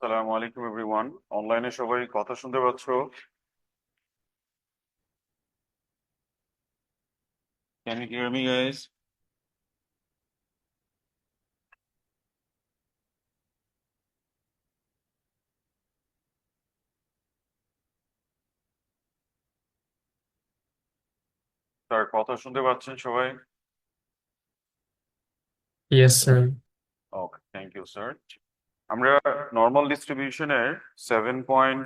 আসসালামু আলাইকুম এভরিওয়ান। অনলাইনে সবাই কথা শুনতে পাচ্ছো? Can you hear me guys? তার কথা শুনতে পাচ্ছেন সবাই? Yes, sir. Okay, thank you sir. আমরা নর্মাল ডিস্ট্রিবিউশনের 7.3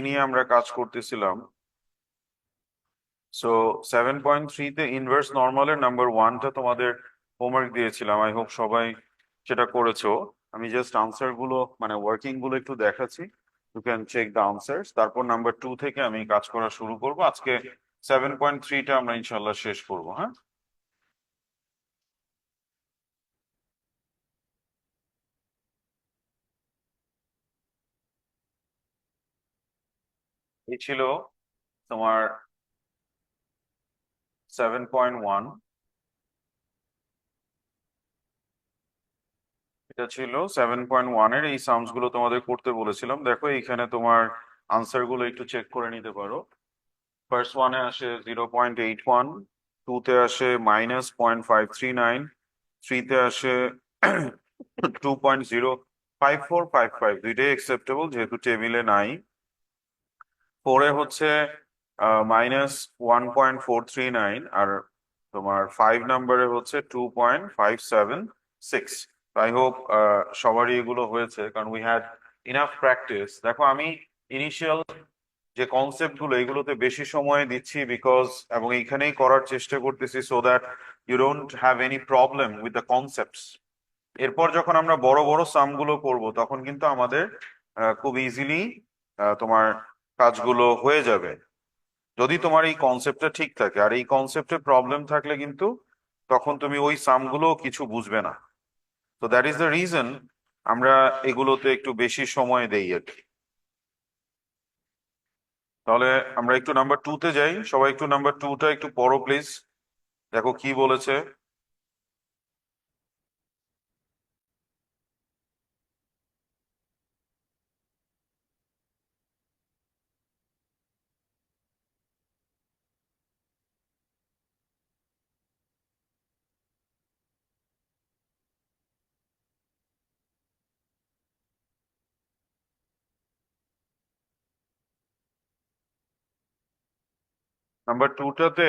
নিয়ে আমরা কাজ করতেছিলাম। সো 7.3-তে ইনভার্স নর্মালের নাম্বার ওয়ানটা তোমাদের হোমওয়ার্ক দিয়েছিলাম। আই হোপ সবাই সেটা করেছো। আমি জাস্ট আনসার গুলো মানে ওয়ার্কিং গুলো একটু দেখাচ্ছি। You can check the answers. তারপর নাম্বার টু থেকে আমি কাজ করা শুরু করব। আজকে 7.3টা আমরা ইনশাল্লাহ শেষ করবো, হ্যাঁ? এই ছিল তোমার 7.1। এটা ছিল 7.1 এর এই সামস গুলো তোমাদের করতে বলেছিলাম। দেখো এইখানে তোমার আনসার গুলো একটু চেক করে নিতে পারো। ফার্স্ট ওয়ানে আসে 0.81, টুতে আসে -0.539, থ্রিতে আসে 2.05455, দুইটাই অ্যাকসেপ্টেবল যেহেতু টেবিলে নাই। ফোরে হচ্ছে -1.439, আর তোমার 5 নম্বরে হচ্ছে 2.576। আই হোপ সবারই এগুলো হয়েছে, কারণ উই হ্যাড ইনাফ প্র্যাকটিস। দেখো আমি ইনিশিয়াল যে কনসেপ্ট গুলো এগুলোতে বেশি সময় দিচ্ছি বিকজ, এবং এইখানেই করার চেষ্টা করতেছি so that you don't have any problem with the concepts. এরপর যখন আমরা বড় বড় সাম গুলো করব তখন কিন্তু আমাদের খুব ইজিলি তোমার কাজগুলো হয়ে যাবে, যদি তোমার এই কনসেপ্টটা ঠিক থাকে। আর এই কনসেপ্টে প্রবলেম থাকলে কিন্তু তখন তুমি ওই সাম গুলো কিছু বুঝবে না। তো দ্যাট ইজ দ্য রিজন আমরা এগুলোতে একটু বেশি সময় দেই আর কি। তাহলে আমরা একটু নাম্বার টুতে যাই। সবাই একটু নাম্বার টুটা একটু পড়ো প্লিজ। দেখো কি বলেছে। নাম্বার টুটাতে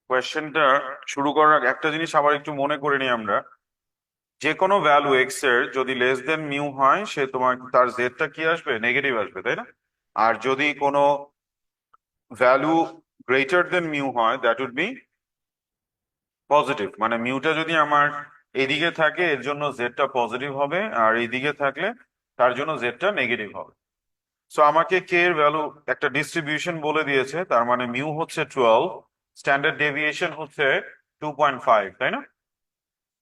কোয়েশ্চেনটা শুরু করার আগে একটা জিনিস আবার একটু মনে করে নিই আমরা। যে কোনো ভ্যালু এক্স এর যদি লেস দেন মিউ হয়, সে তোমার তার জেডটা কি আসবে? নেগেটিভ আসবে, তাই না? আর যদি কোনো ভ্যালু গ্রেটার দেন মিউ হয়, দ্যাট উড বি পজিটিভ। মানে মিউটা যদি আমার এদিকে থাকে এর জন্য জেডটা পজিটিভ হবে, আর এইদিকে থাকলে তার জন্য জেডটা নেগেটিভ হবে। সো আমাকে কে এর ভ্যালু একটা ডিস্ট্রিবিউশন বলে দিয়েছে, তার মানে মিউ হচ্ছে 12, স্ট্যান্ডার্ড ডেভিয়েশন হচ্ছে 2.5, তাই না?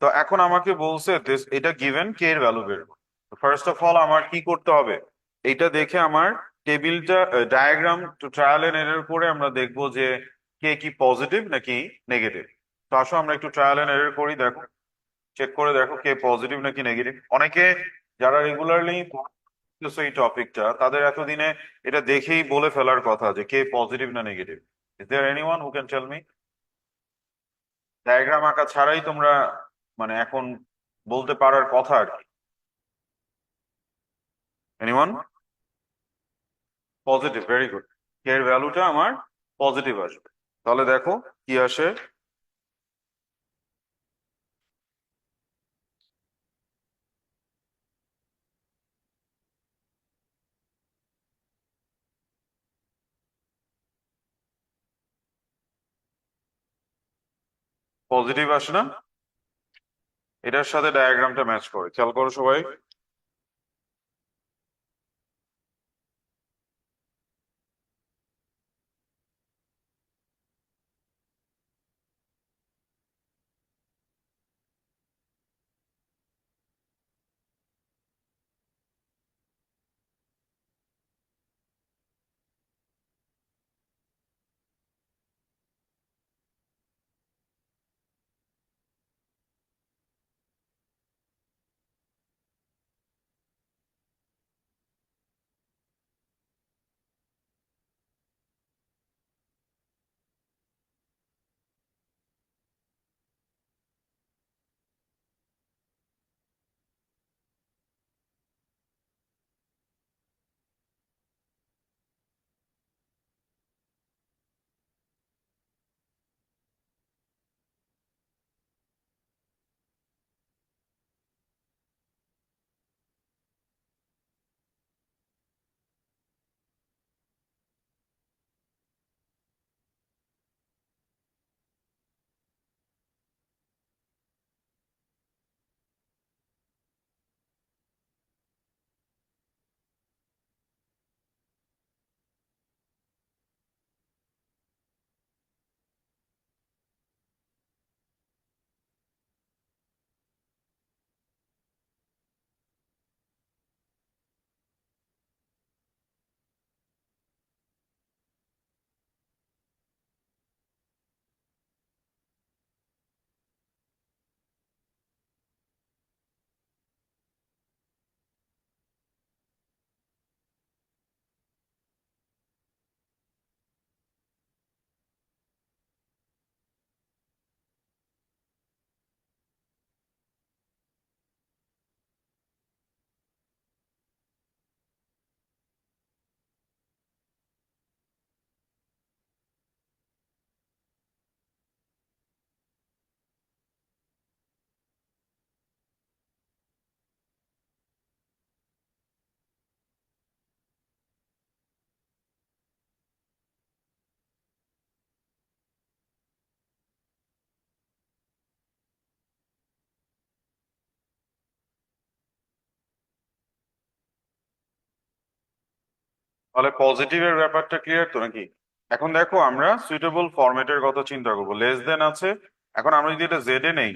তো এখন আমাকে বলছে এটা গিভেন কে এর ভ্যালু বের। ফার্স্ট অফ অল আমার কি করতে হবে? এইটা দেখে আমার টেবিলটা diagram to trial and error করে আমরা দেখবো যে কে কি পজিটিভ নাকি নেগেটিভ। তো আসো আমরা একটু ট্রায়াল এন্ড এরর করি। দেখো, চেক করে দেখো কে পজিটিভ নাকি নেগেটিভ। অনেকে যারা রেগুলারলি এই টপিকটা, তাদের এতদিনে এটা দেখেই বলে ফেলার কথা যে কে পজিটিভ না negative. Is there anyone who can tell me? Diagram আঁকা ছাড়াই তোমরা মানে এখন বলতে পারার কথা আর কি। Anyone? Positive, very good. K এর ভ্যালুটা আমার পজিটিভ আসবে। তাহলে দেখো কি আসে। পজিটিভ আসে না? এটার সাথে ডায়াগ্রামটা ম্যাচ করে, খেয়াল করো সবাই। তাহলে পজিটিভের ব্যাপারটা ক্লিয়ার তো নাকি? এখন দেখো আমরা সুইটেবল ফরম্যাটের কথা চিন্তা করবো, লেস দেন আছে। এখন আমরা যদি এটা জেড এ নেই,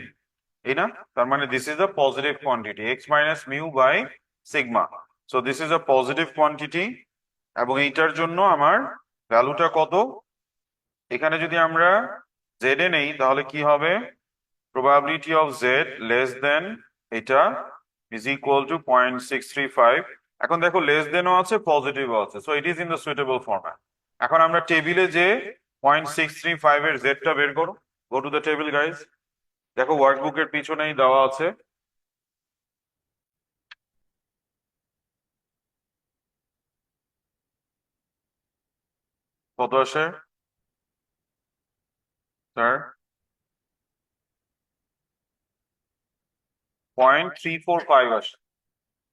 এই না, তার মানে this is a positive quantity X minus mu by sigma. So this is a positive quantity, এবং এইটার জন্য আমার ভ্যালুটা কত? এখানে যদি আমরা জেড এ নেই তাহলে কি হবে? Probability of Z less than এটা ইজ ইকুয়াল টু 0.635। এখন দেখো লেস দেনও আছে পজিটিভও আছে, so it is in the suitable format. এখন আমরা টেবিলে যে 0.635 এর জেডটা বের করো। Go to the table guys, দেখো ওয়ার্কবুকের পিছনেই দেওয়া আছে। কত আসে স্যার? 0.345 আসে।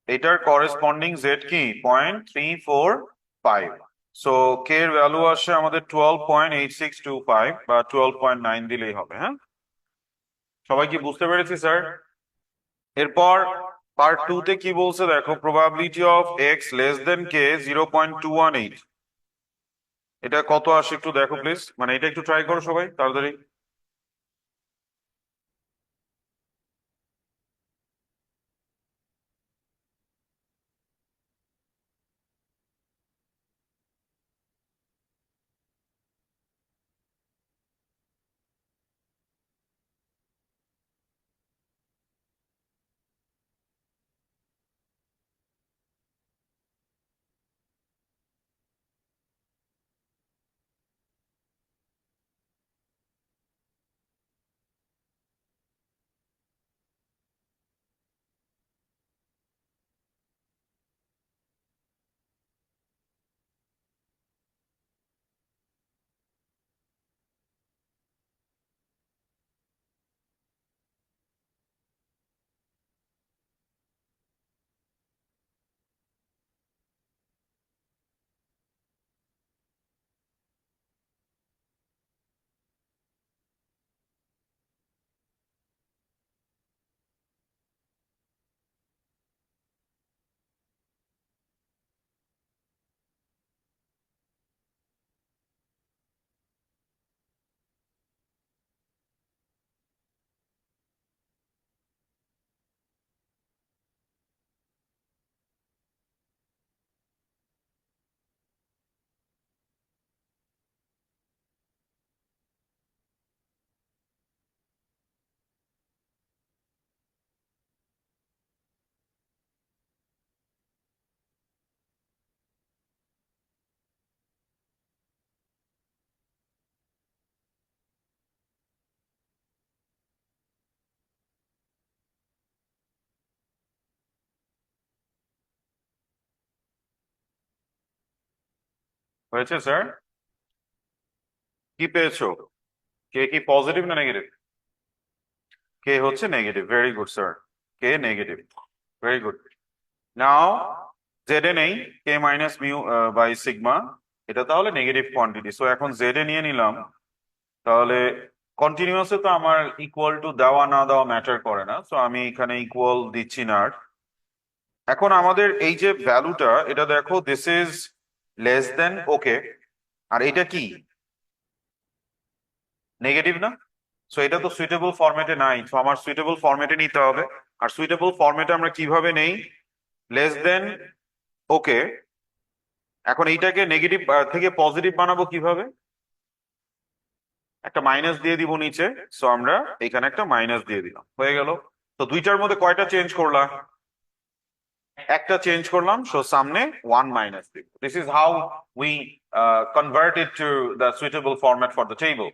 এটার করেসপন্ডিং জেড কি? 0.345। সো কে এর ভ্যালু আসে আমাদের 12.8625 বা 12.9 দিলেই হবে। হ্যাঁ, সবাই কি বুঝতে পেরেছি স্যার? এরপর পার্ট টু তে কি বলছে দেখো, probability of X less than K 0.218। এটা কত আসে একটু দেখো প্লিজ, মানে এটা একটু ট্রাই করো সবাই তাড়াতাড়ি। হয়েছে স্যার? কি পেয়েছো? কে কি পজিটিভ না নেগেটিভ? কে হচ্ছে নেগেটিভ, ভেরি গুড স্যার। কে নেগেটিভ, ভেরি গুড। নাও জেড এ নেই কে মাইনাস মিউ বাই সিগমা, এটা তাহলে নেগেটিভ কোয়ান্টিটি। সো এখন জেড এ নিয়ে নিলাম, তাহলে কন্টিনিউয়াসে তো আমার ইকুয়াল টু দেওয়া না দেওয়া ম্যাটার করে না, সো আমি এখানে ইকুয়াল দিচ্ছি না আর। এখন আমাদের এই যে ভ্যালুটা, এটা দেখো দিস ইজ লেস দেন ওকে, আর এটা কি নেগেটিভ না? সো এটা তো সুইটেবল ফরম্যাটে নাই, তো আমার সুইটেবল ফরম্যাটে নিতে হবে। আর সুইটেবল ফরম্যাটে আমরা কিভাবে নেই? লেস দেন ওকে। এখন এইটাকে নেগেটিভ থেকে পজিটিভ বানাবো কিভাবে? একটা মাইনাস দিয়ে দিব নিচে, সো আমরা এখানে একটা মাইনাস দিয়ে দিলাম, হয়ে গেল। তো দুইটার মধ্যে কয়টা চেঞ্জ করলাম? একটা চেঞ্জ করলাম, সো সামনে ওয়ান মাইনাস দিব। This is how we convert it to the suitable format for the table.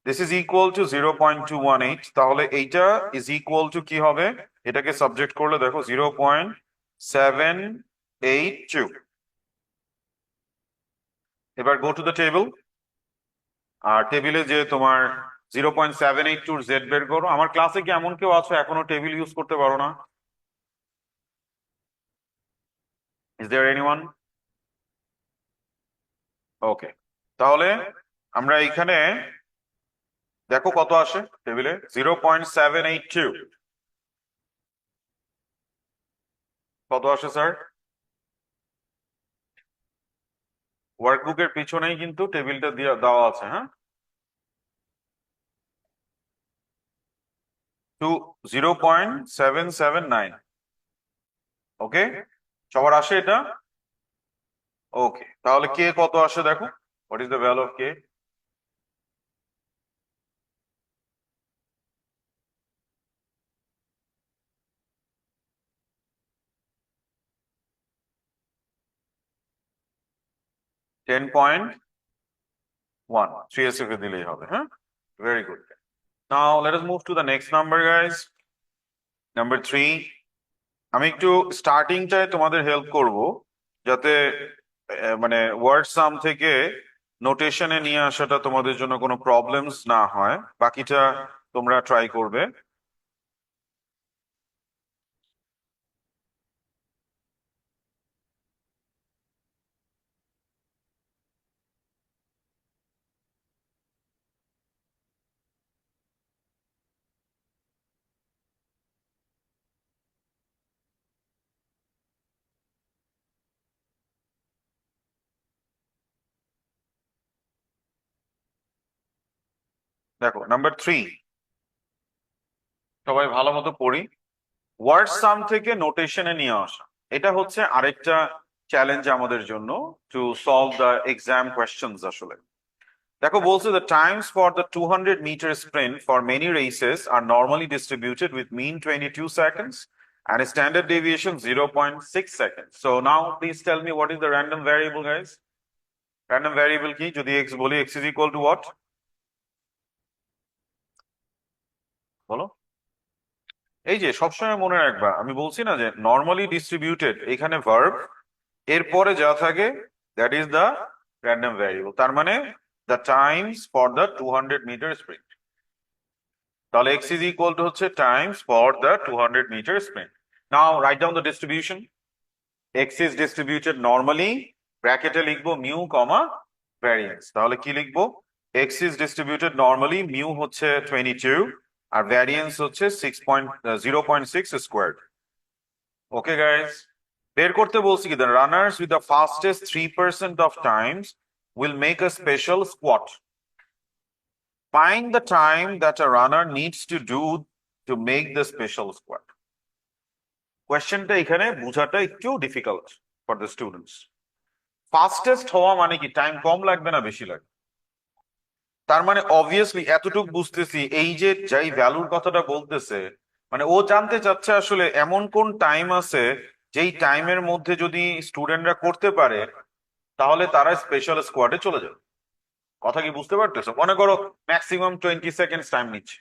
This is equal two 0.218। তাহলে এইটা ইজ ইকুয়াল টু কি হবে? এটাকে সাবজেক্ট করলে দেখো 0.782। এবার গো টু দ্য টেবিল, আর টেবিলে যে তোমার 0.782 জেড বের করো। আমার ক্লাসে কি এমন কেউ আছো এখনো টেবিল ইউজ করতে পারো না? Is there anyone? ওকে, তাহলে আমরা এইখানে দেখো কত আসে টেবিলে, 0.782। কত আসে স্যার? ওয়ার্কবুকের পিছনেই কিন্তু টেবিলটা দেওয়া আছে, হ্যাঁ। 0.779। ওকে, সবার আসে এটা? ওকে, তাহলে কে কত আসে দেখো। What is the value of K? 10.1। 3SF এ দিলেই হবে, হ্যাঁ। Very good. Now let us move to the next number guys. Number 3। আমি একটু স্টার্টিংটায় তোমাদের হেল্প করব, যাতে মানে ওয়ার্ড সাম থেকে নোটেশনে নিয়ে আসাটা তোমাদের জন্য কোনো প্রবলেমস না হয়। বাকিটা তোমরা ট্রাই করবে। দেখো নাম্বার 3, সবাই ভালো মতো পড়ি। ওয়ার্ড সাম থেকে নোটেশনে নিয়ে আসা, এটা হচ্ছে আরেকটা চ্যালেঞ্জ আমাদের জন্য, to solve the exam questions আসলে। দেখো বলছে the times for the 200-meter sprint for many races are normally distributed with mean 22 seconds and a standard deviation 0.6 seconds. So now please tell me what is the random variable, guys? Random variable কি? যদি x বলি, x is equal to what? বলো। এই যে সবসময় মনে রাখবা, আমি বলছি না যে নর্মালি ডিস্ট্রিবিউটেড, এখানে ভার্ব, এরপরে যা থাকে that is the random variable. তার মানে the Times for the 200-meter sprint। তাহলে x is equal to হচ্ছে Times for the 200-meter sprint। Now write down the distribution. x is distributed normally, ব্র্যাকেটে লিখবো মিউ কমা variance. তাহলে কি লিখবো? x is distributed normally, mu হচ্ছে 22 আর variance হচ্ছে 0.6 square. Okay guys, বের করতে বলছি কি, the runners with the fastest 3% of times will make a special squat. Find the time that a runner needs to do to make the special squat. কোয়েশ্চেনটা এখানে বোঝাটা একটু difficult for the students. Fastest হওয়া মানে কি time কম লাগবে না বেশি লাগবে? তার মানে অবভিয়াসলি এতটুকু বুঝতেছি, এই যে যাই ভ্যালুর কথাটা বলতেছে, মানে ও জানতে চাচ্ছে আসলে এমন কোন টাইম আছে যেই টাইমের মধ্যে যদি স্টুডেন্টরা করতে পারে তাহলে তারা স্পেশাল স্কোয়াডে চলে যাবে। কথা কি বুঝতে পারতেছো? মনে করো ম্যাক্সিমাম 20 সেকেন্ডস টাইম নিচ্ছে,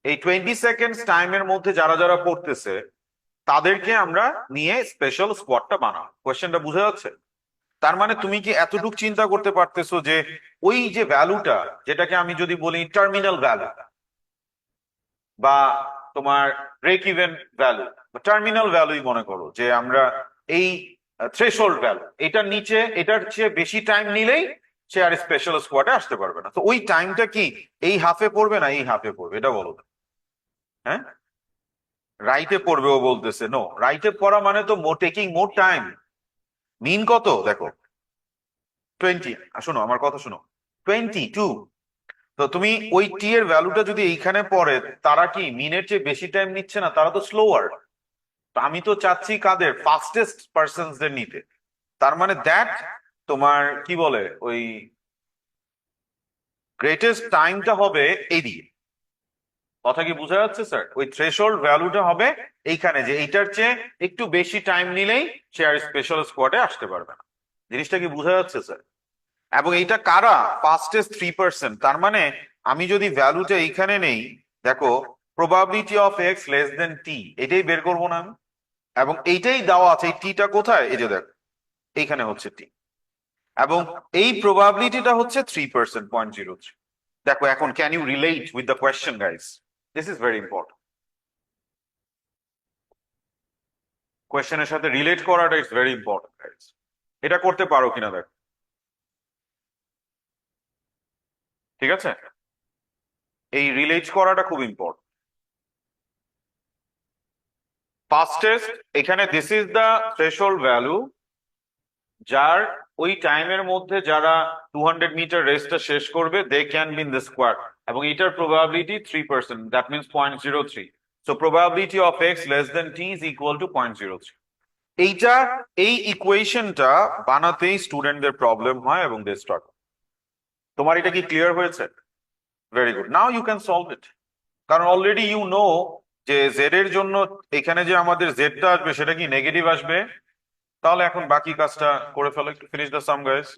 এই 20 সেকেন্ডস টাইমের মধ্যে যারা যারা পড়তেছে তাদেরকে আমরা নিয়ে স্পেশাল স্কোয়াডটা বানাবো। কোয়েশ্চেনটা বুঝা যাচ্ছে? তার মানে তুমি কি এতটুকু চিন্তা করতে পারতেছো যে ওই যে ভ্যালুটা, যেটাকে আমি যদি বলি টার্মিনাল ভ্যালু বা তোমার ব্রেক ইভেন ভ্যালু বা টার্মিনাল ভ্যালুই মনে করো, যে আমরা এই থ্রেশহোল্ড ভ্যালু, এটার নিচে এটার চেয়ে বেশি টাইম নিলেই সে আর স্পেশাল স্কোয়াডে আসতে পারবে না। তো ওই টাইমটা কি এই হাফে পড়বে না এই হাফে পড়বে, এটা বলো তো। হ্যাঁ, রাইটে পড়বে ও বলতেছে। নো, রাইটে পড়া মানে তো টেকিং মোর টাইম। মিন কত দেখো, 20। শোনো আমার কথা শোনো, 22। তো তুমি ওই টি এর ভ্যালুটা যদি এইখানে পড়ে, তারা কি মিনের চেয়ে বেশি টাইম নিচ্ছে না? তারা তো স্লোয়ার। তো আমি তো চাচ্ছি কাদের? ফাস্টেস্ট পার্সনসদের নিতে। তার মানে দ্যাট তোমার কি বলে, ওই গ্রেটেস্ট টাইমটা হবে এইদিকে। কথা কি বোঝা যাচ্ছে স্যার? ওই থ্রেশহোল্ড ভ্যালুটা হবে এইখানে, যে এইটার চেয়ে একটু বেশি টাইম নিলেই সে আর স্পেশাল স্কোয়াডে আসতে পারবে না। জিনিসটা কি বোঝা যাচ্ছে স্যার? এবং এইটা কারা? ফাস্টেস্ট 3%। তার মানে আমি যদি ভ্যালুটা এইখানে নেই, দেখো probability of X less than T, এটাই বের করবো না আমি। এবং এইটাই দেওয়া আছে, এই টিটা কোথায়? এই যে দেখো এইখানে হচ্ছে টি, এবং এই প্রবাবিলিটিটা হচ্ছে 3%, 0.03। দেখো এখন can you relate with the question guys? This is very important. কোয়েশ্চেনের সাথে রিলেট করাটা ইজ ভেরি ইম্পর্টেন্ট গাইস। এটা করতে পারো কিনা দেখো, ঠিক আছে? এই রিলেট করাটা খুব ইম্পর্টেন্ট। ফাস্টেস্ট, এখানে this is the threshold value যার ওই টাইমের মধ্যে যারা 200 মিটার রেসটা শেষ করবে they can be in the squad, এবং এটার probability 3%, that means 0.03। So probability of X less than T is equal to 0.03। এইটা, এই ইকুয়েশনটা বানাতেই স্টুডেন্টদের প্রবলেম হয় এবং দে স্ট্রাগল। তোমার এটা কি ক্লিয়ার হয়েছে? Very good, now you can solve it. কারণ অলরেডি ইউ নো যে জেড এর জন্য এখানে যে আমাদের জেডটা আসবে সেটা কি নেগেটিভ আসবে। তাহলে এখন বাকি কাজটা করে ফেলো, একটু ফিনিশ দ্য সাম গাইস।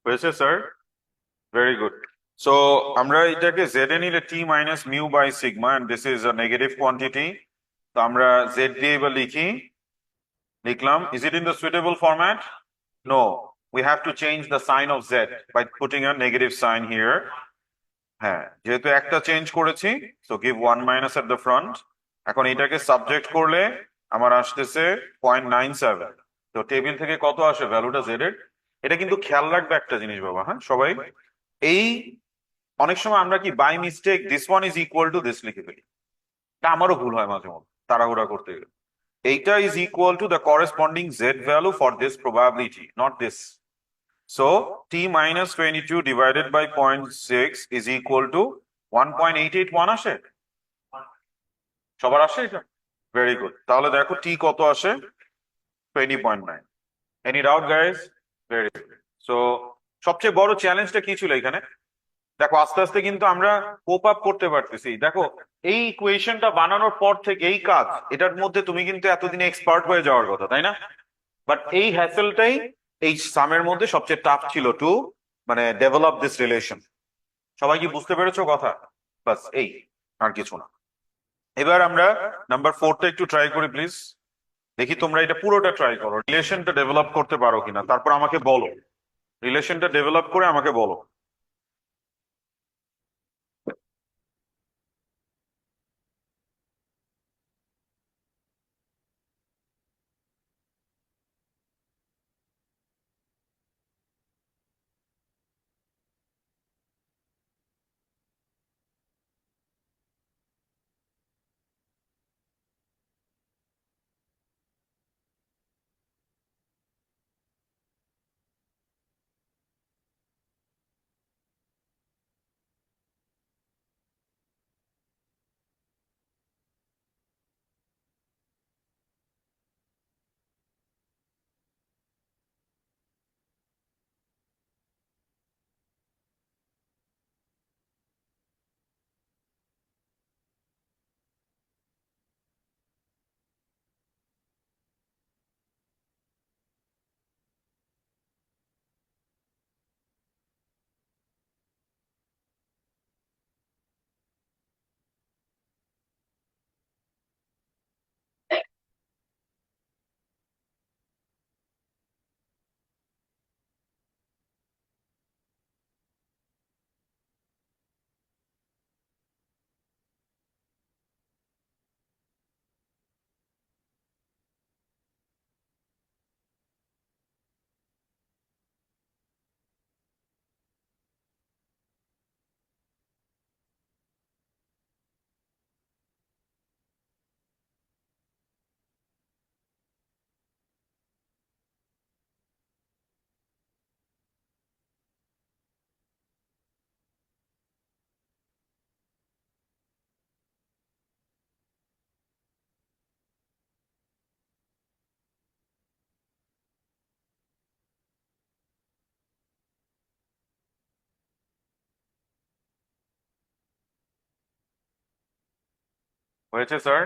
হয়েছে স্যার, ভেরি গুড। সো আমরা এটাকে জেড এ নিলে T minus mu by sigma, and this is a negative quantity. তো আমরা জেড দিয়ে এবার লিখি, লিখলাম, is it in the suitable format? No, we have to change the sign of z by putting a negative sign here. হ্যাঁ, যেহেতু একটা change করেছি, so give 1 minus at the front. এখন এটাকে সাবজেক্ট করলে আমার আসতেছে 0.97। তো টেবিল থেকে কত আসে ভ্যালুটা জেড এর? এটা কিন্তু খেয়াল রাখবে একটা জিনিস বাবা, হ্যাঁ সবাই, এই অনেক সময় আমরা কি by mistake this one is equal to this লিখে ফেলি। এটা আমারও ভুল হয় মাঝে মধ্যে তাড়াহুড়া করতে গেলে। এইটা is equal to the corresponding Z value for this probability, not this. So t minus 22 divided by 0.6 is equal to 1.881 আসে? সবার আসে এটা? ভেরি গুড, তাহলে দেখো t কত আসে? 20.9। Any doubt guys? Very good. So সবচেয়ে বড় চ্যালেঞ্জটা কি ছিল এখানে? দেখো আস্তে আস্তে কিন্তু আমরা কোপ আপ করতে পারতেছি। দেখো এই ইকুয়েশনটা বানানোর পর থেকে এই কাজ, এটার মধ্যে তুমি কিন্তু এতদিনে এক্সপার্ট হয়ে যাওয়ার কথা, তাই না? বাট এই হ্যাসেলটাই এই সামের মধ্যে সবচেয়ে টাফ ছিল টু মানে ডেভেলপ দিস রিলেশন। সবাই কি বুঝতে পেরেছো কথা? বাস এই, আর কিছু না। এবার আমরা নাম্বার 4টা একটু ট্রাই করি প্লিজ। দেখি তোমরা এটা পুরোটা ট্রাই করো, রিলেশনটা ডেভেলপ করতে পারো কিনা, তারপর আমাকে বলো। রিলেশনটা ডেভেলপ করে আমাকে বলো। হয়েছে স্যার।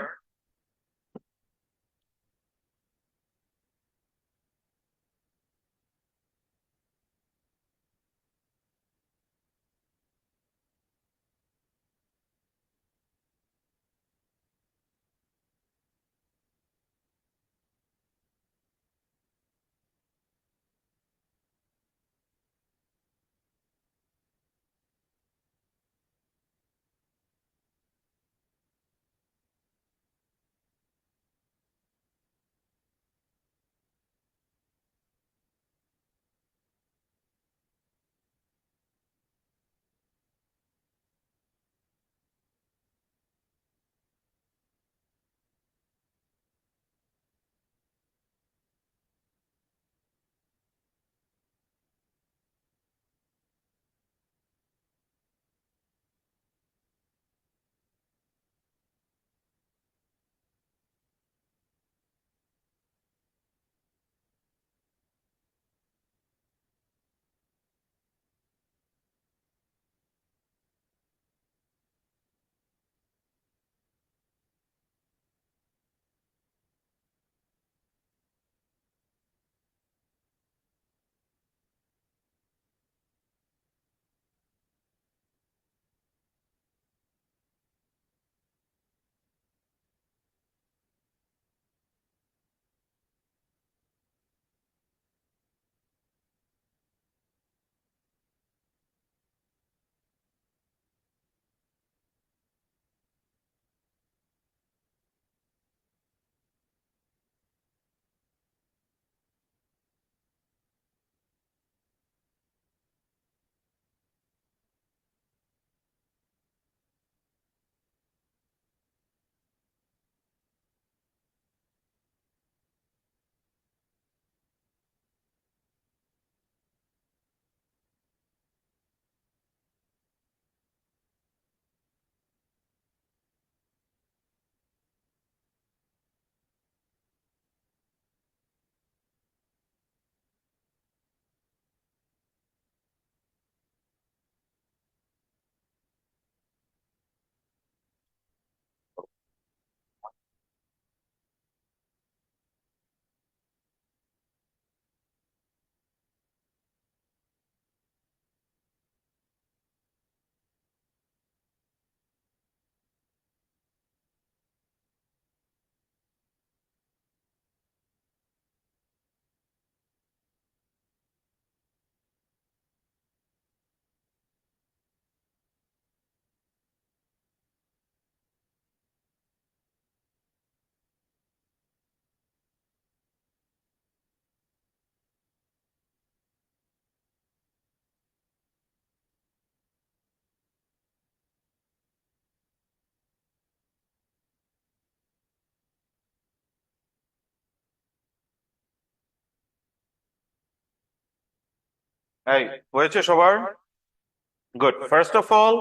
এই হয়েছে সবার? গুড। ফার্স্ট অফ অল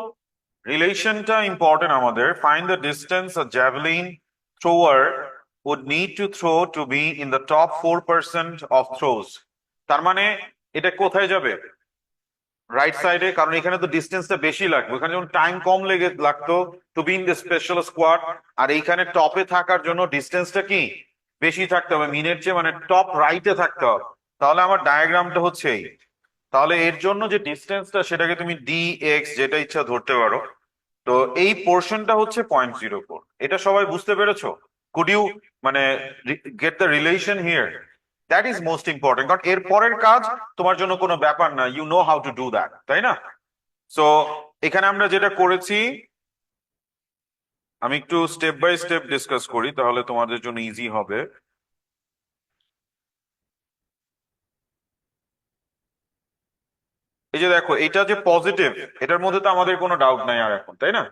রিলেশনটা ইম্পর্টেন্ট আমাদের। Find the distance a javelin thrower would need to throw to be in the top 4% of throws। তার মানে এটা কোথায় যাবে? রাইট সাইডে, কারণ এখানে তো ডিস্টেন্সটা বেশি লাগবে। এখানে যেমন টাইম কম লেগে লাগতো to be in the special squad, আর এইখানে টপে থাকার জন্য ডিস্টেন্সটা কি বেশি থাকতে হবে, মিনের চেয়ে মানে টপ রাইটে থাকতে হবে। তাহলে আমার ডায়াগ্রামটা হচ্ছে এই। তাহলে এর জন্য যে ডিস্টেন্সটা সেটাকে তুমি ডি এক্স যেটা ইচ্ছা ধরতে পারো। তো এই পোর্শনটা হচ্ছে 0.04। এটা সবাই বুঝতে পেরেছো? কুড ইউ মানে get the relation here? That is most important, কারণ এর পরের কাজ তোমার জন্য কোনো ব্যাপার না, you know how to do that, তাই না? সো এখানে আমরা যেটা করেছি, আমি একটু স্টেপ বাই স্টেপ ডিসকাস করি তাহলে তোমাদের জন্য ইজি হবে। এই যে দেখো, এটা যে পজিটিভ, এটার মধ্যে তো আমাদের কোনো ডাউট নাই আর এখন, তাই না?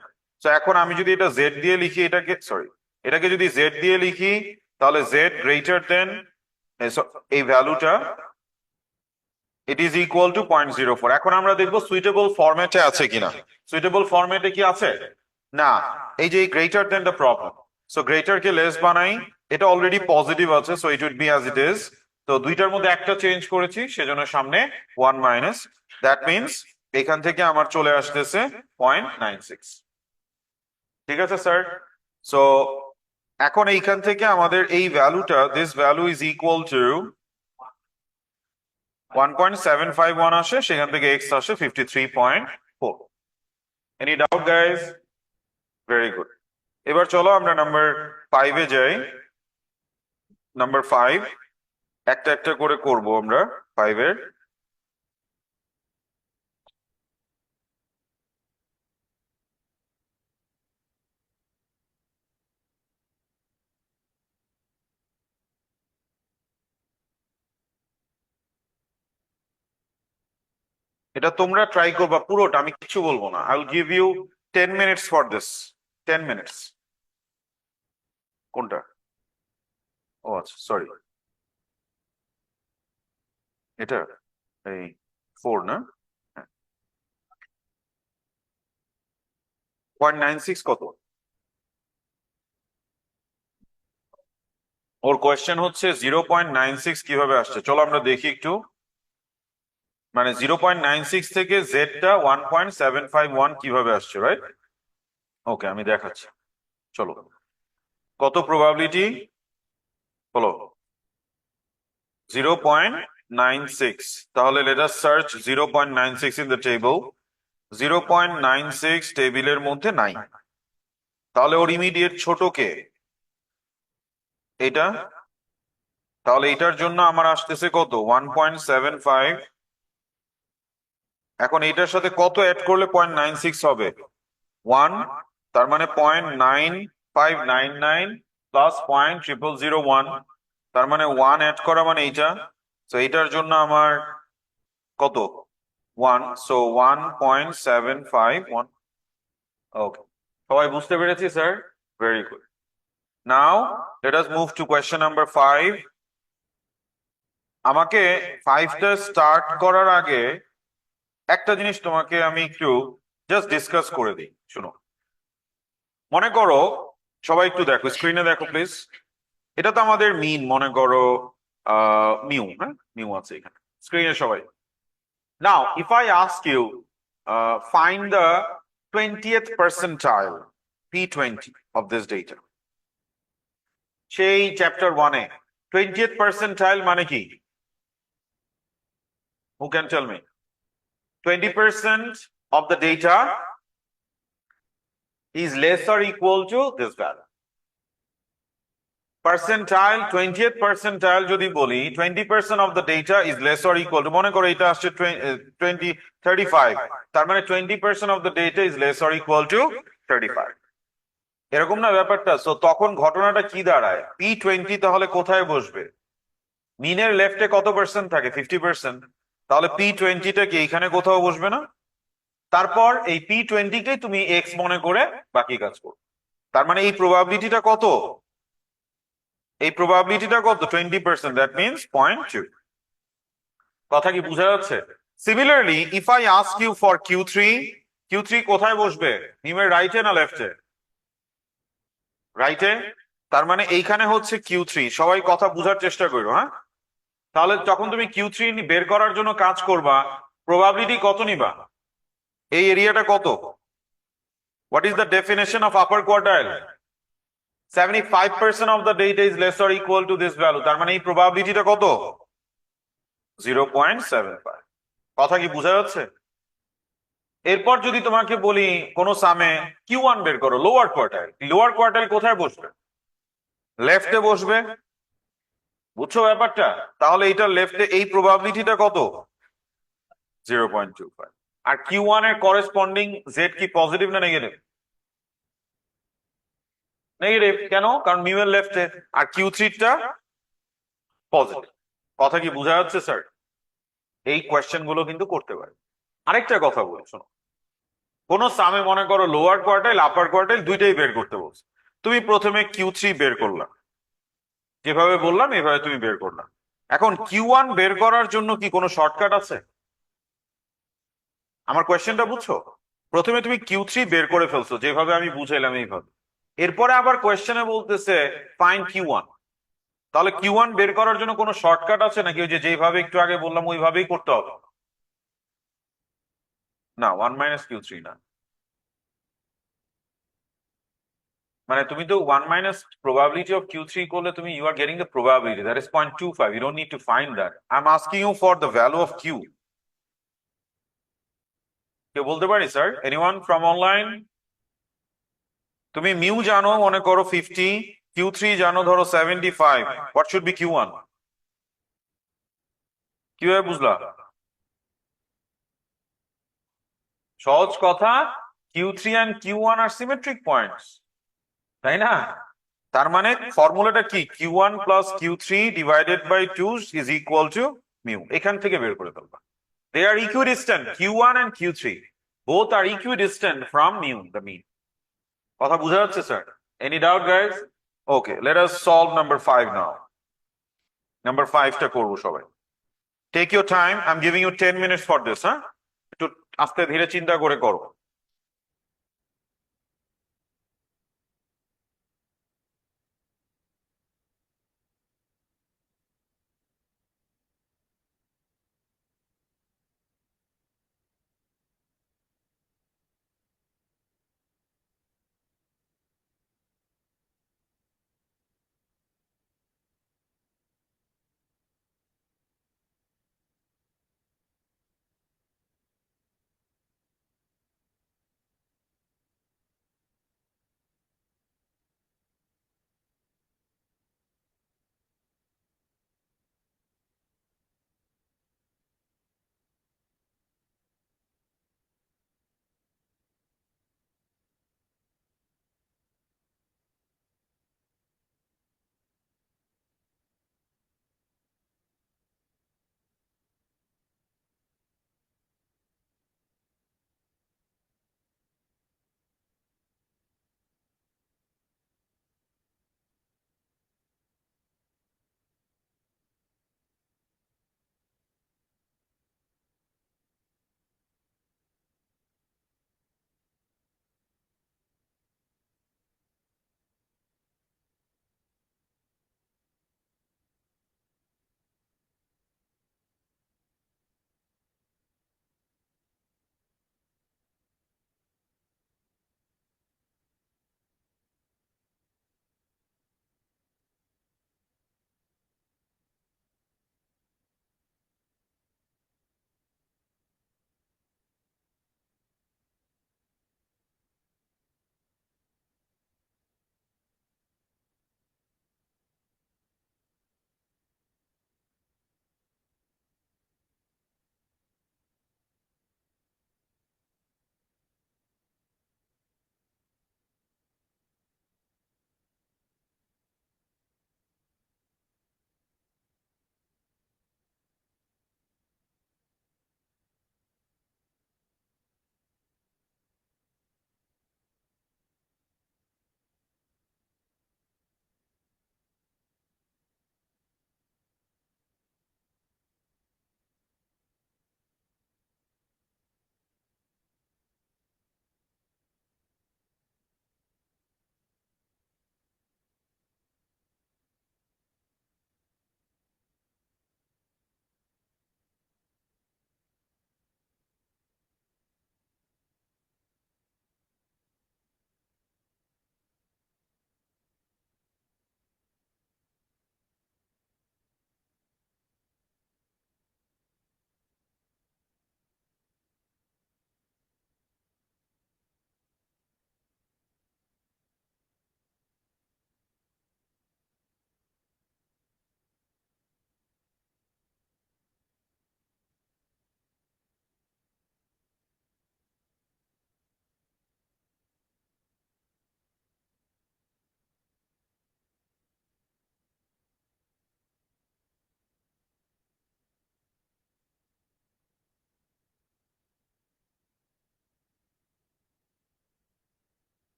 তো এখন আমি যদি এটা জেড দিয়ে লিখি, এটাকে সরি, এটাকে যদি জেড দিয়ে লিখি, তাহলে জেড গ্রেটার দেন এই ভ্যালুটা, ইট ইজ ইকুয়াল টু 0.04। এখন আমরা দেখবো সুইটেবল ফরম্যাটে আছে কিনা। সুইটেবল ফরম্যাটে কি আছে? না। এই যে greater than the problem, so greater কে লেস বানাই। এটা অলরেডি পজিটিভ আছে, so it would be as it is. তো দুইটার মধ্যে একটা চেঞ্জ করেছি, সেজন্য সামনে 1 মাইনাস। দ্যাট মিনস এখান থেকে আমার চলে আসতেছে 0.96। ঠিক আছে স্যার? সো এখন এইখান থেকে আমাদের এই ভ্যালুটা, this value is equal two 1.751 আসে, সেখান থেকে এক্স আসে 53.4। Any doubt guys? Very good. এবার চলো আমরা নাম্বার 5-এ যাই। নাম্বার 5 একটা একটা করে করব আমরা 5-এর। এটা তোমরা ট্রাই করবা পুরোটা, আমি কিছু বলবো না। I will give you 10 minutes for this. 10 minutes. কোনটা? ও আচ্ছা, সরি, এটা এই 4 না? হ্যাঁ। 0.96 কত? ওর কোয়েশ্চেন হচ্ছে 0.96 কিভাবে আসছে। চলো আমরা দেখি একটু। মানে 0.96 থেকে জেডটা 1.751 কিভাবে আসছে, রাইট? ওকে, আমি দেখাচ্ছি। চলো, কত প্রবাবিলিটি হলো? 0.96। তাহলে let us search 0.96 in the table. 0.96 টেবিলের মধ্যে নাই। তাহলে ওর ইমিডিয়েট ছোট কে? এটা। তাহলে এটার জন্য আমার আসতেছে কত? 1.75। এখন এটার সাথে কত অ্যাড করলে 0.96 হবে? 1। তার মানে 0.9599 প্লাস 0.0001। তার মানে 1 অ্যাড করা মানে এইটা। তো এটার জন্য আমার কত? 1। সো 1.751। ওকে, সবাই বুঝতে পেরেছি sir? Very good. Now let us move to question number 5। আমাকে 5টা স্টার্ট করার আগে একটা জিনিস তোমাকে আমি একটু জাস্ট ডিসকাস করে দিই, শুনো। মনে করো, সবাই একটু দেখো, স্ক্রিনে দেখো প্লিজ। এটা তো আমাদের মিন, মনে করো মিউ, হ্যাঁ মিউ আছে এখানে স্ক্রিনে সবাই। Now if I ask you find the 20th percentile P20 of this data। সেই চ্যাপ্টার 1-এ 20th percentile মানে কি? Who can tell me? 20% of the data is less or equal to this value। Percentile, 20th percentile যদি বলি, 20% of the data is less or equal to, মনে করো এটা আসছে 35, তার মানে 20% of the data is less or equal to 35। এরকম না ব্যাপারটা? সো তখন ঘটনাটা কি দাঁড়ায়? P20 তাহলে কোথায় বসবে? মিনের লেফটে কত পার্সেন্ট থাকে? 50%। তাহলে P20টা কি এখানে কোথাও বসবে না? তারপর এই P20কেই তুমি এক্স মনে করে বাকি কাজ করো। তার মানে এই প্রবাবিলিটিটা কত? এই প্রবাবিলিটিটা কত? 20%। That means 0.2। কথা কি বোঝা যাচ্ছে? Similarly if I ask you for Q three কোথায় বসবে? নিমের রাইটে না লেফটে? রাইটে। তার মানে এইখানে হচ্ছে কিউ থ্রি, সবাই কথা বোঝার চেষ্টা করো, হ্যাঁ? তাহলে যখন তুমি কিউ থ্রি বের করার জন্য কাজ করবা, প্রবাবিলিটি কত নিবা? এই এরিয়াটা কত? What is the definition of upper quartile? 75% of the data is less or equal to this value, তার মানে এই প্রবাবিলিটিটা কত? 0.75। কথা কি বোঝা যাচ্ছে? এরপর যদি তোমাকে বলি কোন সামে কিউ ওয়ান বের করো, লোয়ার কোয়ার্টাইল কোথায় বসবে? লেফটে বসবে। বুঝছো ব্যাপারটা? তাহলে এটা লেফটে, এই প্রবাবিলিটিটা কত? 0.25। আর কিউ ওয়ান এর করেসপন্ডিং জেড কি পজিটিভ না নেগেটিভ? নেগেটিভ। কেন? কারণ মিউ এর লেফটে। আর কিউ থ্রিটা পজিটিভ। কথা কি বোঝা যাচ্ছে স্যার? এই কোয়েশ্চেন গুলো কিন্তু করতে পারে। আরেকটা কথা বলি শোনো, কোন সামে মনে করো লোয়ার কোয়ার্টাইল আপার কোয়ার্টাইল দুইটাই বের করতে বলছো, তুমি প্রথমে কিউ থ্রি বের করলা, যেভাবে বললাম এভাবে তুমি বের করলা। এখন কিউ ওয়ান বের করার জন্য কি কোনো শর্টকাট আছে? আমার কোয়েশ্চেনটা বুঝছো? প্রথমে তুমি কিউ থ্রি বের করে ফেলছো যেভাবে আমি বুঝাইলাম এইভাবে, এরপরে আবার কোয়েশ্চেনে বলতেছে ফাইন্ড কিউ ওয়ান। তাহলে কিউ ওয়ান বের করার জন্য কোনো শর্টকাট আছে নাকি ওই যে যেভাবে একটু আগে বললাম ওইভাবেই করতে হবে? না, ওয়ান মাইনাস কিউ থ্রি না। মানে তুমি তো one minus probability of Q three করলে তুমি you are getting the probability that is 0.25, you don't need to find that, I am asking you for the value of Q. কেউ বলতে পারি sir? Anyone from online? তুমি mu জানো মনে করো 50, Q three জানো ধরো 75, what should be Q one? কিভাবে বুঝলা? সহজ কথা, Q three and Q one are symmetric points, তাই না? তার মানে ফর্মুলাটা কি? Q one plus Q three divided by two is equal to mu. এখান থেকে বের করে ফেলবা। They are equidistant, Q one and Q three both are equidistant from mu the mean. কথা বোঝা যাচ্ছে sir? Any doubt guys? Okay, let us solve number 5 now. Number 5টা করবো সবাই। Take your time, I am giving you 10 minutes for this, হ্যাঁ? একটু আস্তে ধীরে চিন্তা করে করো।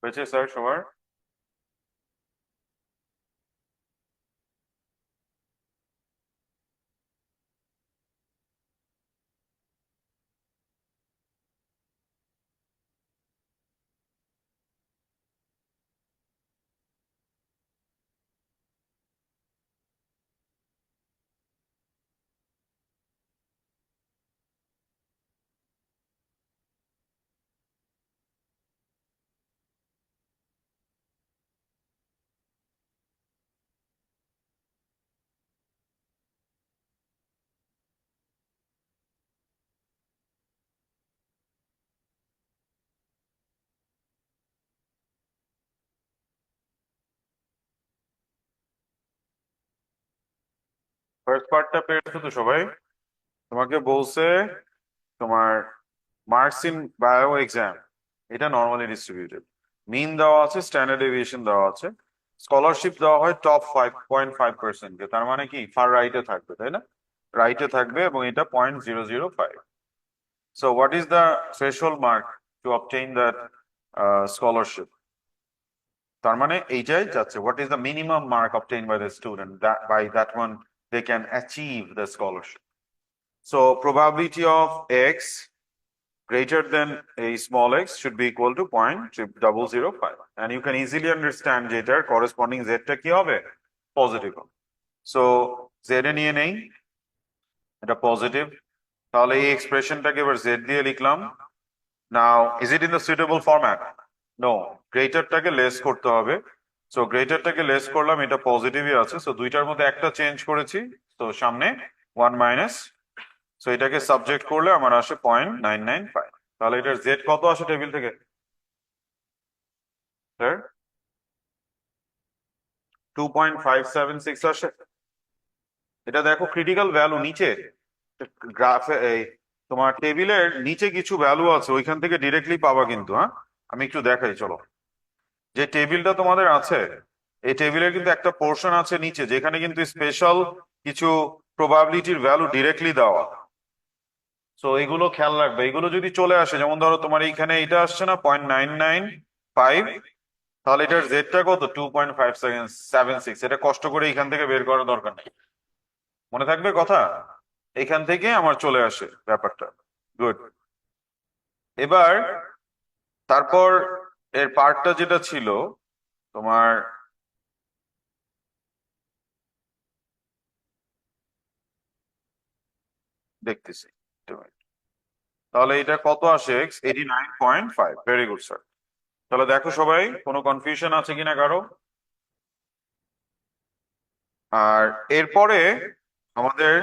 হয়েছে স্যার সবার? ফার্স্ট পার্টটা পেরেছো তো সবাই? তোমাকে বলছে তোমার মার্কস ইন বায়ো এক্সাম, এটা নর্মালি ডিস্ট্রিবিউটেড, মিন দেওয়া আছে, স্ট্যান্ডার্ড ডেভিয়েশন দেওয়া আছে, স্কলারশিপ দেওয়া হয় টপ 5.5% কে, তার মানে কি ফার রাইটে থাকবে তাই না? রাইটে থাকবে এবং এটা 0.005। So what is the threshold mark to obtain that scholarship? তার মানে এইটাই যাচ্ছে, what is the minimum mark obtain by the student, by that one they can achieve the scholarship. So probability of x greater than a small x should be equal to 0.005, and you can easily understand যে এটার corresponding z টা কি হবে, positive. So z এ নিয়ে নেই, এটা positive, তাহলে এই এক্সপ্রেশনটাকে এবার z দিয়ে লিখলাম। Now is it in the suitable format? No, গ্রেটারটাকে লেস করতে হবে। সো গ্রেটারটাকে লেস করলাম, এটা পজিটিভই আছে, সো দুইটার মধ্যে একটা চেঞ্জ করেছি, তো সামনে 1 মাইনাস, সো এটাকে সাবজেক্ট করলে আমার আসে 0.995। তাহলে এটার জেড কত আসে টেবিল থেকে স্যার? 2.576 আসে। এটা দেখো ক্রিটিক্যাল ভ্যালু নিচে গ্রাফে, এই তোমার টেবিলের নিচে কিছু ভ্যালু আছে, ওইখান থেকে ডিরেক্টলি পাবা কিন্তু। হ্যাঁ, আমি একটু দেখাই চলো। যে টেবিলটা তোমাদের আছে, এই টেবিলের কিন্তু একটা পোর্শন আছে নিচে, যেখানে কিন্তু স্পেশাল কিছু প্রবাবিলিটির ভ্যালু ডিরেক্টলি দেওয়া। সো এগুলো খেয়াল রাখবে, এগুলো যদি চলে আসে, যেমন ধরো তোমার এইখানে এটা আসছে না 0.995, তাহলে এটার জেডটা কত, 2.576। এটা কষ্ট করে এখান থেকে বের করার দরকার নেই, মনে থাকবে কথা, এখান থেকে আমার চলে আসে ব্যাপারটা। গুড। এবার তারপর এর পার্টটা যেটা ছিল তোমার, দেখতেছি, তাহলে এটা কত আসে, 89.5। Very good sir. তাহলে দেখো সবাই, কোনো কনফিউশন আছে কিনা কারো? আর এরপরে আমাদের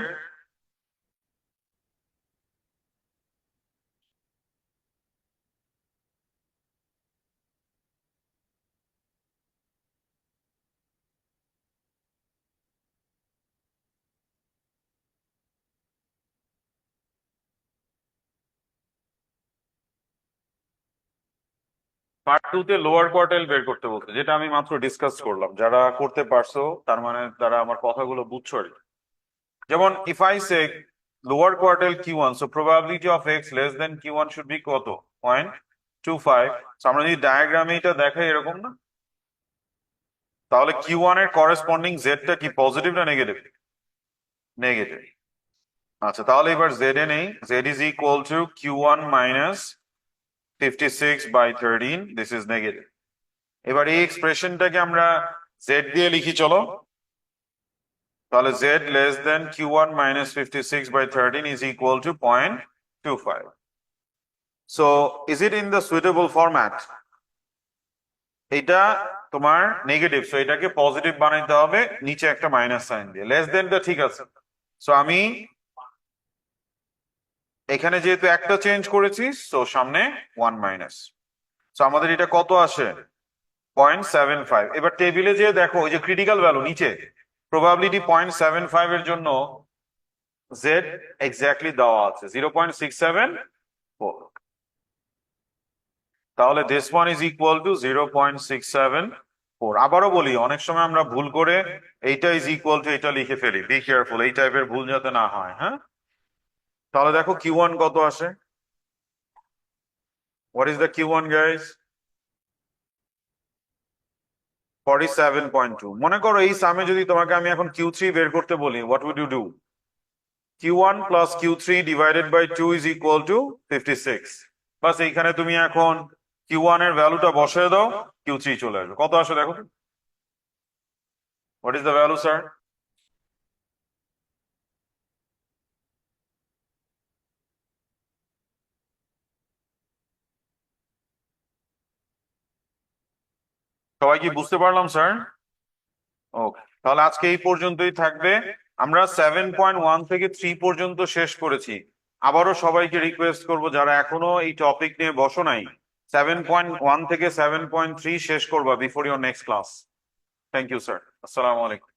পার্ট টু তে লোয়ার কোয়ার্টাইল বের করতে বলতে, যেটা আমি মাত্র ডিসকাস করলাম, যারা করতে পারছো তার মানে তারা আমার কথাগুলো বুঝছো আর কি। যেমন if I say lower quartile Q1, so probability of x less than Q1 should be কত, 0.25। আমরা যদি ডায়াগ্রামে এটা দেখাই এরকম না, তাহলে Q1 এর করেসপন্ডিং জেডটা কি, পজিটিভ না নেগেটিভ? নেগেটিভ। আচ্ছা, তাহলে এবার জেড এ নেই, Z is equal two Q1 minus 56/13, this is negative. এবার এই এক্সপ্রেশনটাকে আমরা জেড দিয়ে লিখি চলো, তাহলে Z less than Q1 minus 56/13 is equal two 0.25। So is it in the suitable format? এটা তোমার নেগেটিভ, সো এটাকে পজিটিভ বানাইতে হবে, নিচে একটা মাইনাস সাইন দিয়ে। লেস দেনটা ঠিক আছে, সো আমি এখানে যেহেতু একটা চেঞ্জ করেছি, সো সামনে 1 মাইনাস, সো আমাদের এটা কত আসে, 0.75। এবার টেবিলে যে দেখো, ওই যে ক্রিটিক্যাল ভ্যালু নিচে, প্রবাবিলিটি 0.75 এর জন্য জেড এক্স্যাক্টলি দেওয়া আছে 0.674। তাহলে this one is equal two 0.674। আবারও বলি, অনেক সময় আমরা ভুল করে এইটা ইজ ইকুয়াল টু এটা লিখে ফেলি, বি কেয়ারফুল, এই টাইপের ভুল যাতে না হয়। হ্যাঁ, তাহলে দেখো Q1 কত আসে, what is the Q1 guys? 47.2। মনে করো এই সামে যদি তোমাকে আমি এখন Q3 বের করতে বলি, what would you do? Q1 plus Q3 divided by 2 is equal to 56। বাস এইখানে তুমি এখন Q1 এর ভ্যালুটা বসিয়ে দাও, Q3 চলে আসবে। কত আসে দেখো, what is the value sir? সবাই কি বুঝতে পারলাম স্যার? ওকে, তাহলে আজকে এই পর্যন্তই থাকবে। আমরা 7.1 থেকে 3 পর্যন্ত শেষ করেছি। আবারও সবাইকে রিকোয়েস্ট করব, যারা এখনো এই টপিক নিয়ে বসো নাই, 7.1 থেকে 7.3 শেষ করবা before your next class. Thank you sir. আসসালামু আলাইকুম।